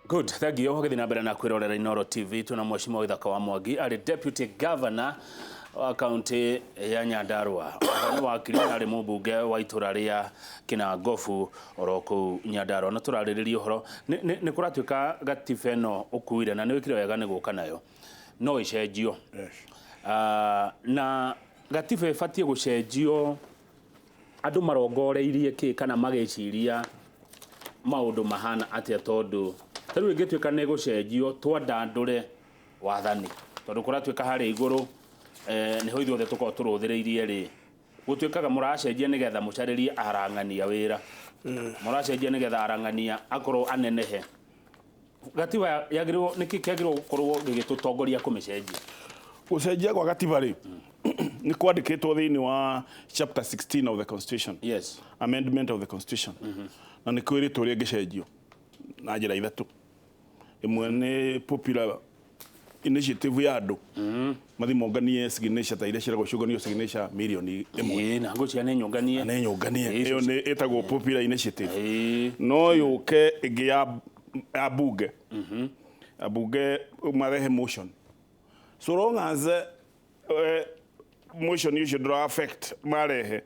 Good, thank you. Hagithina na mbere na kwirorera Inooro TV tuna Mheshimiwa Waithaka wa Mwangi ari Deputy Governor wa kaunti ya Nyandarua. Ni wakiri ari mubunge wa itura ria Kinangofu oroku Nyandarua na turaririria uhoro ni kuratuika gatiba eno ukuire na ni wikire wega ni guka nayo no icenjio. Yes. Na gatiba ibatie gucenjio andu marongoreirie ki kana mageciria maundu mahana atia tondu taru ingituika ne gucenjio twandandure wathani tondu kuratuika hari iguru niho ithuothe tukorwo turuthireirie ri gutuikaga muracenjia nigetha mucaririe arang'ania wira muracenjia nigetha arang'ania akorwo anenehe gatiba yagirwo niki kiagirwo gukorwo gigitutongoria kumicenjia gucenjia kwa gatiba ri ni kwandikitwo thiini wa chapter 16 of the constitution. Yes, amendment of the constitution. Na ni kwiritwo ri ngicenjio na njira ithatu. Imwe ni popular initiative ya andu mathi monganie signature ta iria ciragũcũnganio signature milioni imwe na ngũcia nĩ nyũnganie iyo ni itagwo popular initiative. No yuke ingi ya bunge abunge marehe motion so long as motion you should affect marehe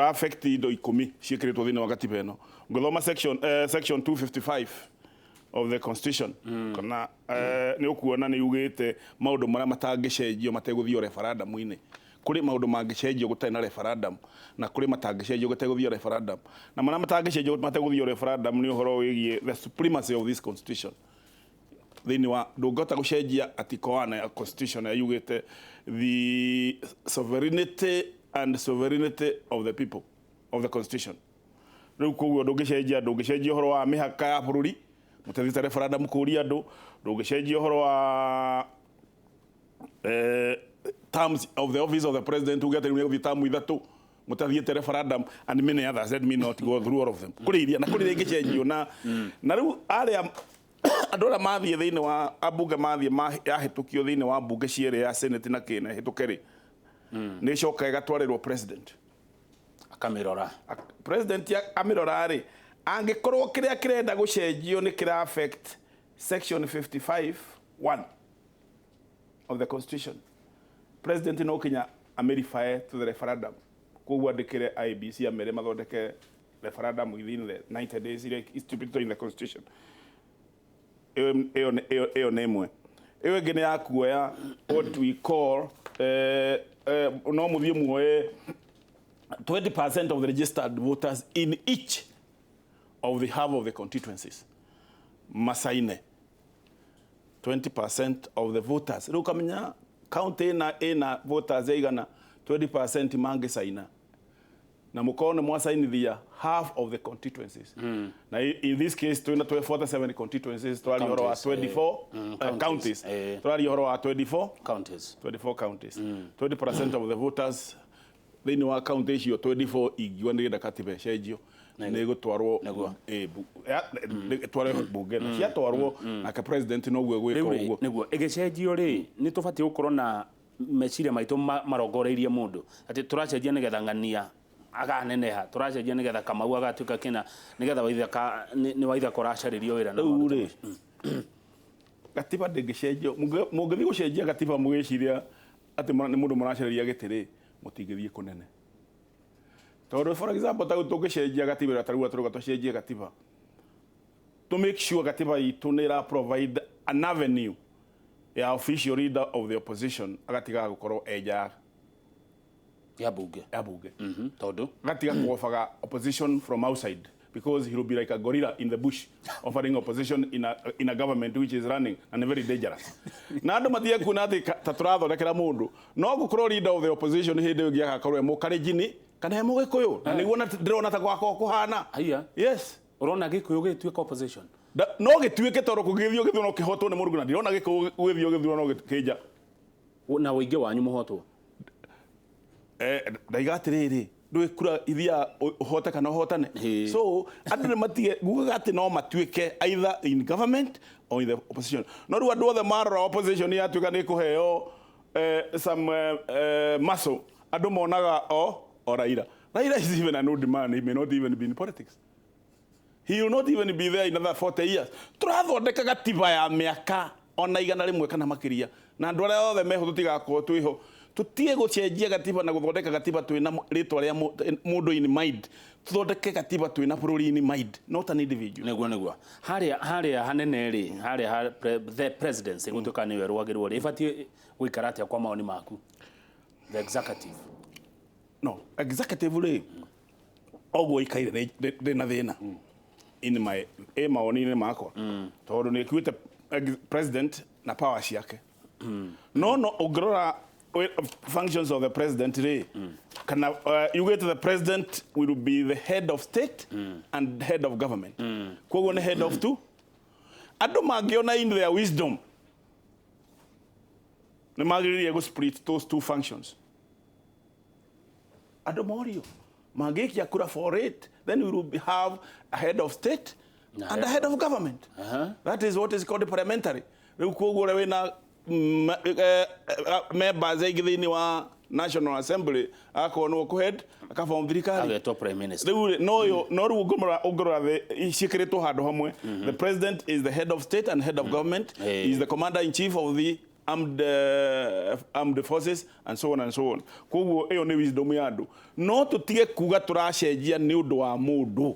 affect indo 10 cikiritwo thini wa gatiba eno ngithoma section 255 of the constitution kana ni ukuona ni yugite maundu maria matangicenjio mateguthio referendum-ini kuri maundu mangicenjio gutari na referendum na kuri matangicenjio guteguthio referendum na maria matangicenjio mateguthio referendum ni uhoro wigie the supremacy of this constitution thini wa ndungota gucenjia article 1 ya constitution ya yugite the sovereignty of the people of the constitution. Riu koguo ndungicenjia uhoro wa mihaka ya bururi mutathite referendum kuria andu ndungicenjia uhoro wa terms of the office of the president ugete ni guthi term ithatu mutathite referendum and many others let me not go through all of them kuriria na kuriria ngicenjio na riu aria andu aria mathie thiini wa abunge mathie yahitukio thiini wa bunge ciere ya senate na kina hitukeri ni coka igatwarirwo president akamirora president ya amirora ri angikorwo kiria kirenda gucenjio ni kira affect section 55(1) of the constitution president no kinya amerify to the referendum koguo andikire IBC amere mathondeke referendum within the 90 days stipulated in the constitution. Eyo nemwe eyo ingi ni yakuoya what we call no muthie muoye 20% of the registered voters in each of the half of the constituencies masaine 20% of the voters riu kamenya county ina voters eigana 20% mangisaina na mukone mwasainithia half of the constituencies na in this case twina 47 constituencies twali horo wa 24 counties twali horo wa 24 counties 20% of the voters thini wa county icio 24 igwa ndirenda katiba cenjio ni gutwarwo twarwo bunge na ciatwarwo na ka president no gwe gwika uguo niguo igicenjio ri ni tubatie gukorwo na meciria maitu marongoreirie mundu ati turacenjia nigetha ng'ania aganeneha turacenjia nigetha Kamau agatuika kina nigetha Waithaka ni Waithaka uracaririo wira na uri gatiba ndingicenjio mungithi gucenjia gatiba mugiciria ati ni mundu muracariria gitiri mutingithie kunene tondu for example ta tugicenjia gatiba tarua turuga tucenjie gatiba to make sure gatiba itu ni ra provide an avenue ya official leader of the opposition agatiga gukorwo eja ya bunge tondu gatiga kuofaga opposition from outside because he will be like a gorilla in the bush offering opposition in a government which is running and very dangerous. Na andu mathie kuna ati taturathondekera mundu no gukorwo leader of the opposition hindi ungi agakorwo mukarijini kana mugikuyu na niguo ndirona ta gwako kuhana aya yes urona gikuyu gituika opposition no gituike toro kugithio githuno kihotwo ni mundu na ndirona gikuyu githio githuno no kija na uingi wanyu muhotwo ndaigatiriri ndui kura ithia hote kana hotane so andu matige guga ati no matuike either in government or in the opposition no ru andu othe marora opposition ya tuika ni kuheo some muscle andu monaga o Raila is even an old man, he may not even be in politics. he will not even be there in another 40 years. Tũrathondeka gatiba ya mĩaka ona 100 kana makiria na andũ arĩa othe meho tũtigakorwo twĩho tutie gũcenjia gatiba na gũthondeka gatiba twĩna rĩtwa rĩa mũndũ in mind tuthondeke gatiba twĩna bũrũri in mind not an individual nĩguo harĩa hanene rĩ harĩa the presidency gũtuĩka nĩwe rwagĩrwo rĩ ibatie gũikara atĩa kwa maoni maku the executive no executive rĩ ogwo ikaire na thĩna in my maoni-inĩ makwa tondũ nĩ ĩkuĩte president na power ciake no ũngĩrora functions of the president today you get the president will be the head of state and head of government koguo nĩ head of two andũ mangĩona in their wisdom nĩ magĩrĩire go split those two functions andũ morio mangĩkia kura for it then we will have a head of state and a head of government that is what is called parliamentary rĩu koguo rĩu na members aingĩ thĩinĩ wa National Assembly akorwo no head akaform thirikari agetwo prime minister rĩu no rĩu ũngĩrora ciĩkĩrĩtwo handũ hamwe the president is the head of state and head of government he is the commander in chief of the armed forces and so on and so on koguo ĩyo nĩ wisdom ya andũ no tũtige kuga tũracenjia nĩ ũndũ wa mũndũ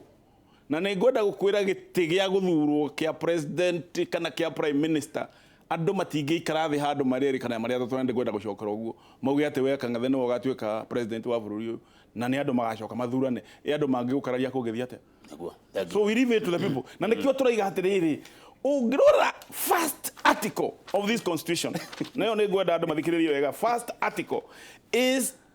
na nĩ ngwenda gũkwĩra gĩtĩ gĩa gũthurwo kĩa president kana kĩa prime minister andũ matingĩikara thĩ handũ marĩrĩ kana marĩa tũtwende ngwenda gũcokera ũguo mauge atĩ we Kang'ethe nĩwe ũgatuĩka president wa bũrũri ũyũ na nĩ andũ magacoka mathurane andũ mangĩgũkararia kũngĩthiĩ atĩa so we leave it to the people na nĩkĩo tũraiga atĩrĩrĩ ũngĩrora first article of this constitution nayo nĩ ngwenda andũ mathikĩrĩrie wega first article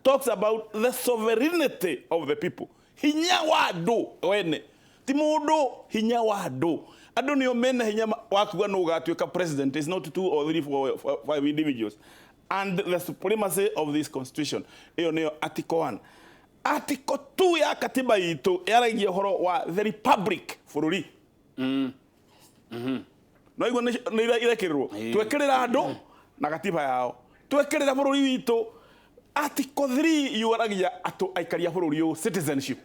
talks about the sovereignty of the people hinya wa andũ wene ti mũndũ hinya wa andũ andũ nĩo mena hinya wa kuga no ũgatuĩka president is not 2 or 3 or 5 individuals and the supremacy of this constitution ĩyo nĩyo article 1 article 2 ya katiba itũ yaragia ũhoro wa the republic bũrũri no iguo nĩ irekĩrĩrwo twekĩrĩra andũ na katiba yao twekĩrĩra bũrũri witũ article 3 yaragia aikaria bũrũri ũyũ citizenship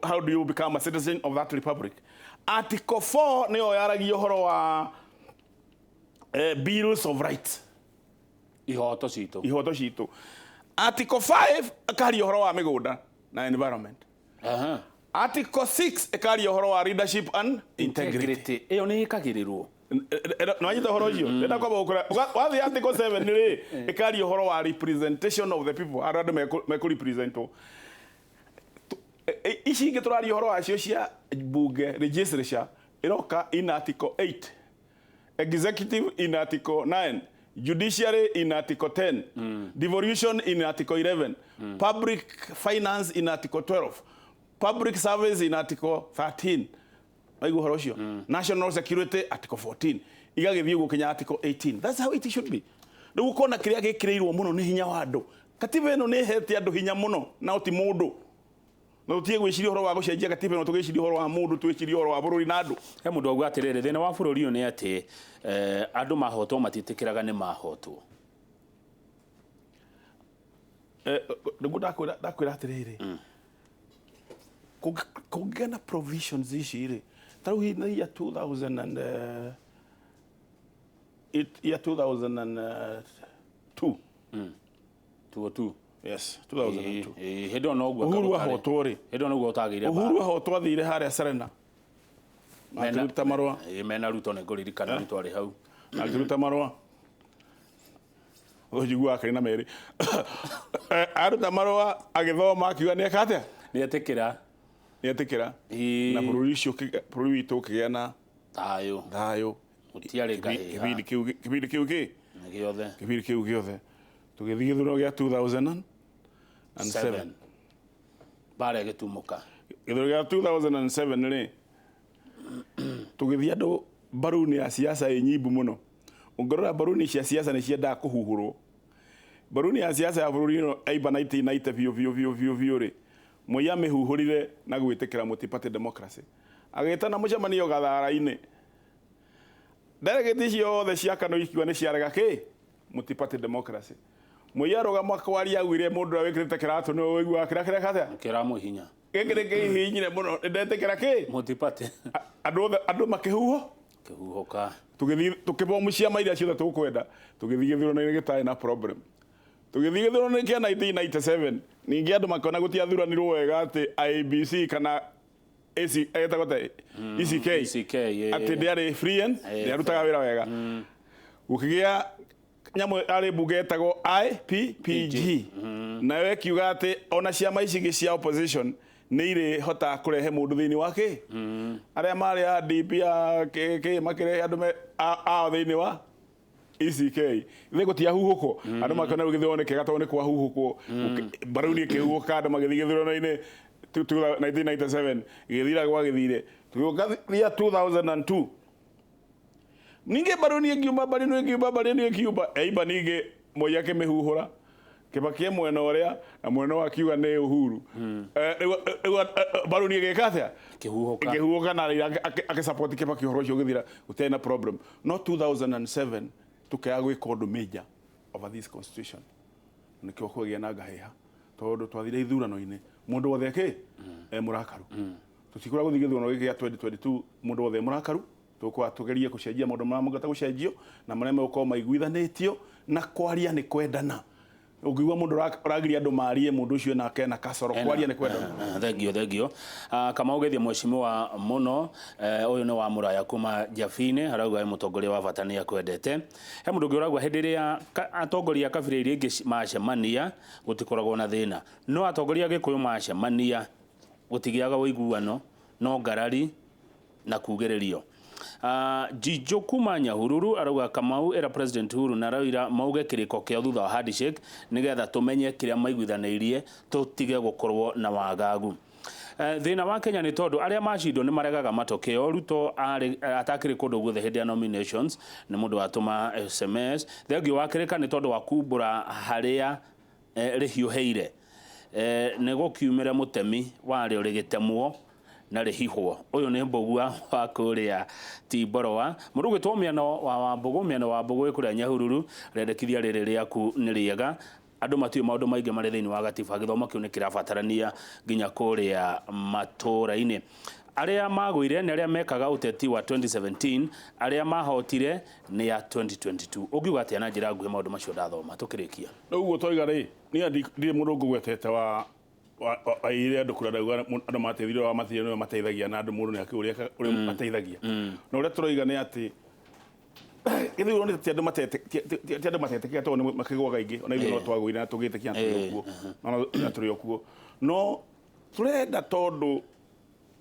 how do you become a citizen of that republic article 4 nĩyo yaragia ũhoro wa bills of rights ihoto citũ article 5 akaria ũhoro wa mĩgũnda na environment article 6 ikaria ũhoro wa leadership and integrity ĩyo nĩ ĩkagĩrĩrwo no anyita ũhoro ũcio ndenda kwamba gũkora wathiĩ article 7 rĩ ikaria ũhoro wa representation of the people andũ mekũrepresentwo ici ingĩ tũraria ũhoro wacio cia bunge legislature iroka in article 8 executive in article 9 judiciary in article 10 devolution in article 11 public finance in article 12 public service in article 13 aigu ũhoro ũcio national security article 14 igagĩthiĩ gũkinya article 18 that's how it should be rĩu ũkona kĩrĩa gĩkĩrĩirwo mũno nĩ hinya wa andũ katiba ĩno nĩ ĩhete andũ hinya mũno na ti mũndũ no tũtige gwĩciria ũhoro wa gũcenjia katiba ĩno tũgĩciria ũhoro wa mũndũ twĩciria ũhoro wa bũrũri na andũ he mũndũ auga atĩrĩrĩ thĩna wa bũrũri ũyũ nĩ atĩ andũ mahotwo matitĩkĩraga nĩ mahotwo nĩguo ndakwĩra atĩrĩrĩ kũngĩgĩa na provisions ici rĩ ta rĩu na year 2002 202 yes 2002 hĩndĩ ona ũguo Uhuru ahotwo rĩ hĩndĩ ona ũguo ũtagĩire Uhuru ahotwo athire harĩa Serena akĩruta marũa mena Ruto nĩ ngũririkana Ruto arĩ hau akĩruta marũa ũjigua akĩrĩ na merĩ aruta marũa agĩthoma akiuga nĩ eka atĩa nĩetĩkĩra na bũrũri ũcio bũrũri witũ ũkĩgĩa na thayũ gũtiarĩ ngahĩha kĩbindi kĩu gĩothe tũgĩthiĩ gĩthurano gĩa 2007 bara gĩtumũka gĩthurano gĩa 2007 rĩ tũgĩthiĩ andũ mbaruni ya siasa nyimbu mũno ũngĩrora mbaruni cia siasa nĩ ciendaga kũhuhũrwo mbaruni ya siasa ya bũrũri ĩno aimba naite biũ rĩ Moi amĩhuhũrire na gwĩtĩkĩra multi-party democracy agĩtana mũcemanio gathara-inĩ delegate ciothe cia KANU ikiuga nĩ ciarega kĩ multi-party democracy Moi arũgama kwaria agwire mũndũ ũrĩa wĩkĩrĩte kĩratũ nĩ ũiguaga kĩrĩa atĩa kĩramũhinya gegere hinyire muno ndetekera ki Multiparty. andu makihuho Kihuhoka. tugithi tukibomucia maira ciothe tukwenda tugithi githurano-ini gitari na problem tugithi githurano-ini kia 1997 ningi andu makona gutiathuranirwo wega ati IEBC kana ECK ati ndiari free and ndiarutaga wira wega gukigia nyamu ari mbunge etagwo IPPG nawe kiuga ati ona ciama ici ingi cia opposition ni ire hota kurehe mundu thiini wake aria mari a DP ke makire andu a thiini wa ECK ithe gutia huhuko andu makona githurano kega tondu ni kwa huhuko baruni kihuhuka andu magithi githurano-ini 1997 githira gwa githire tuyoka 2002 ninge baruni ngiumba eiba ninge moya ke mehuhura Kibaki mwena uria na mwena wa kiuga ni Uhuru baruni gikathia kihuhoka na ake support Kibaki horo cio githira gutena problem no 2007 tukaya gwika undu major over this constitution nikio kugia na ngaheha tondu twathire ithurano-ini mundu wothe ke murakaru tutikura guthi githurano giki gia 2022 mundu wothe murakaru tukwa tugerie kucenjia maundu marĩa mungata gucenjio na marĩa megũkorwo maiguithanĩtio na kwaria nĩ kwendana ũngĩigua mundu ũragiria andu marie mundu ucio nake na kasoro kwaria nĩ kwendana. Thengio Kamau Githia mheshimiwa muno uyu ni wa muraya kuma Jabini arauga mutongoria wa bata ni akwendete he mundu ngĩuragwa hĩndĩ ĩrĩa atongoria kabira iria ingĩ macemania gutikoragwo na thĩna no atongoria Gĩkũyũ macemania gutigiaga ũiguano no ngarari na kugĩrĩrio. Jijo kuma Nyahururu arauga Kamau era President Uhuru na Raila mauge kiriko kia thutha wa handshake nigetha tumenye kiria maiguithanĩirie tutige gukorwo na wagagu. Thina wa Kenya ni tondu aria macindo ni maregaga matokeo Ruto atakire kundu guothe hindi ya nominations ni mundu atuma SMS thengio wa kirika ni tondu wa kumbura haria rihiuheire ni gukiumira mutemi wario rigitemwo na rihihwo uyu ni mbogua wa kuria Tiboroa mundu gwitwo miano wa mbogo ikuria Nyahururu rendekithia riri riaku ni riega andu matiyo maundu maingi mari thiini wa gatiba githomo kiu ni kirabatarania nginya kuria matura-ini aria magwire ni aria mekaga uteti wa 2017 aria mahotire ni ya 2022 ugiuga atia na njira nguhe maundu macio ndathoma tukirikia uguo toiga ri ni ndi mundu ngugwetete wa ile andu kurada andu mateithire wa mathire no mateithagia na andu mundu ni akiuria uri mateithagia no ure turoiga ni ati ithu ni ti andu matete kia tondu makigwaga ingi ona ithu no twagwire na tugite kia turio na turio kuo no turenda tondu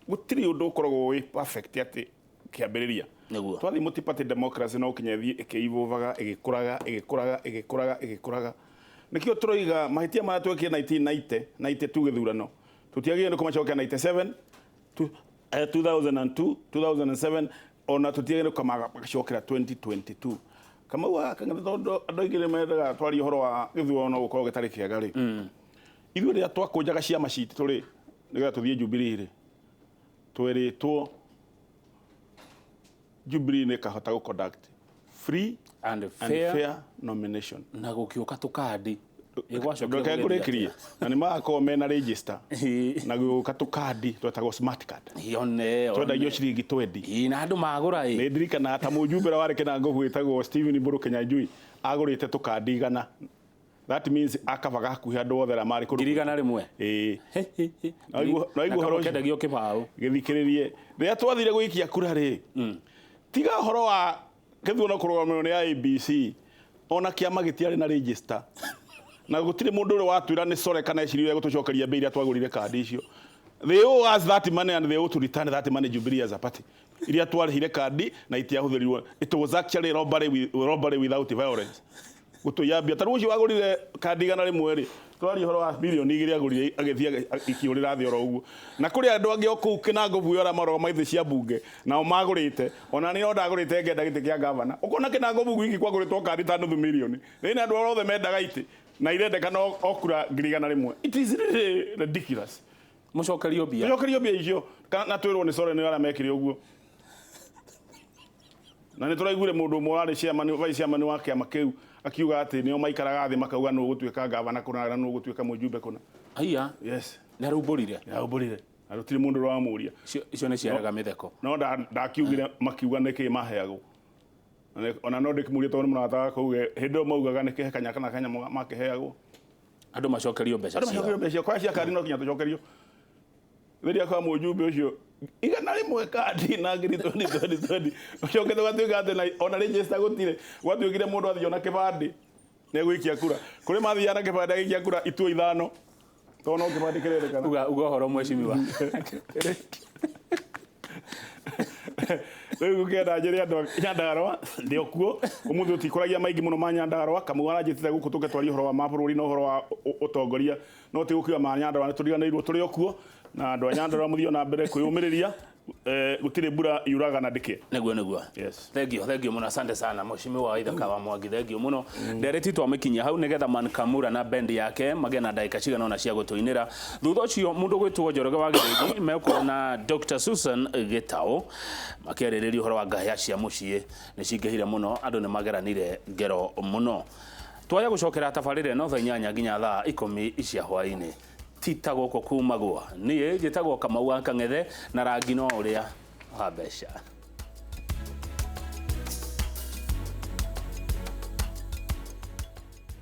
gutiri undu ukoragwo wi perfect ati kiambiriria twathi multi-party democracy no kinyathi ikiivovaga igikuraga nikio turoiga mahitia mara twekire 1990 92 githurano tutiagire no kumacokia 97 2002 2007 ona tutiagire kama gacokera 2022 kama wa kanga tondu andu ingire mendaga twari horo wa githurano gukorwo gitari kiega ri ithu ria twakunjaga ciama citu turi nigetha tuthie Jubilee ri tweritwo Jubilee ni kahota go conduct free and fair nomination na gukiuka tukadi igwacoka kurikirie na ni mako mena register na gukiuka tukadi twetagwo smart card yone twendagio ciringi 20 ina andu magura ni ndirikana ata mujumbira wari kinango gwitagwo Stephen Mburu Kenyanjui agurite tukadi igana that means akavaga hakuhi andu othe mari kurigana rimwe no igu horo kendagio kibao githikiririe ria twathire gwikia kura ri tiga horo wa githurano kurũgamĩrĩrwo ni IEBC ona kiama gitiari na register na gutire mundu uri watwira ni sore kana eciria gutucokeria mbere iria twagurire kandi icio they owe us that money and they owe to return that money Jubilee as a party iria twarihire kandi na itiahuthirirwo it was actually robbery without violence gutuyambia taru ucio wagurire kandi igana rimwe ri twari horo wa bilioni igiri agurire agithia ikiurira thi oro uguo na kuri andu angi oku kinango buyo maro maithe cia bunge nao magurite ona ni ndagurite ngenda gite kia governor ukona kinango bugu iki kwaguritwo kandi ta nuthu milioni ni andu othe mendaga ite na irendekana okura ngirigana rimwe it is really ridiculous mucokerio bia icio na twirwo ni sore ni ara mekire uguo na ni turaigure mundu mwari vice chairman wa kiama kiu akiuga ati nio maikaraga thi makauga no gutuika gavana kuna no gutuika mujumbe kuna aiya yes na ruburire yaubũrire na rũtirĩ mũndũ ũramũria icio nĩ ciaraga mĩtheko no ndakiugire makiuga nĩkĩ maheagwo ona no ndĩkĩmũria tondũ nĩ mũrataga kũuge hĩndĩ ĩyo maugaga nĩkĩ kanya kana kanya makĩheagwo andũ macokerio mbeca ciao macokerio mbeca kwa cia kandi no kinya tũcokerio rĩrĩa kwa mũjumbe ũcio igana rĩmwe kandi na ngiri 2020 ũcokete gwatuĩka atĩ na ona register gũtirĩ gwatuĩkire mũndũ athiĩ ona kĩbandĩ nĩ gũikia kura kũrĩ mathiaga na kĩbandĩ agĩikia kura itua ithano tondũ no kĩbandĩ kĩrerĩkana uga ũhoro mheshimiwa rĩu ngĩenda njĩre andũ a Nyandarua ndĩ okuo ũmũthĩ ũtikũragia maingĩ mũno ma Nyandarua Kamau aranjĩtire gũkũ tũke twarie ũhoro wa mabũrũri na ũhoro wa ũtongoria no tigũkiuga ma Nyandarua nĩ tũriganĩirwo tũrĩ okuo na andũ a Nyandarua mũthio na mbere kwĩyũmĩrĩria gũtirĩ mbura yuraga na ndĩkĩ nĩguo yes thank you mũno asante sana mheshimiwa wa Ithaka wa Mwangi thank you mũno ndereti twamĩkinyia hau nĩgetha Man Kamura na bendi yake magĩa na ndagĩka cigana ona cia gũtũinĩra thutha ũcio mũndũ gwĩtwo Njoroge wa Gĩthĩnji megũkorwo na Dr. Susan Gĩtaũ makĩarĩrĩria ũhoro wa ngahĩha cia mũciĩ nĩ cingĩhire mũno andũ nĩ mageranire ngero mũno twaya gũcokera tabarĩra ĩno thaa 8 nginya thaa 10 cia hwaĩ-inĩ tita gũkũ kumagwo niĩ njĩtagwo Kamau wa Kang'ethe na rangi no ũrĩa wa mbeca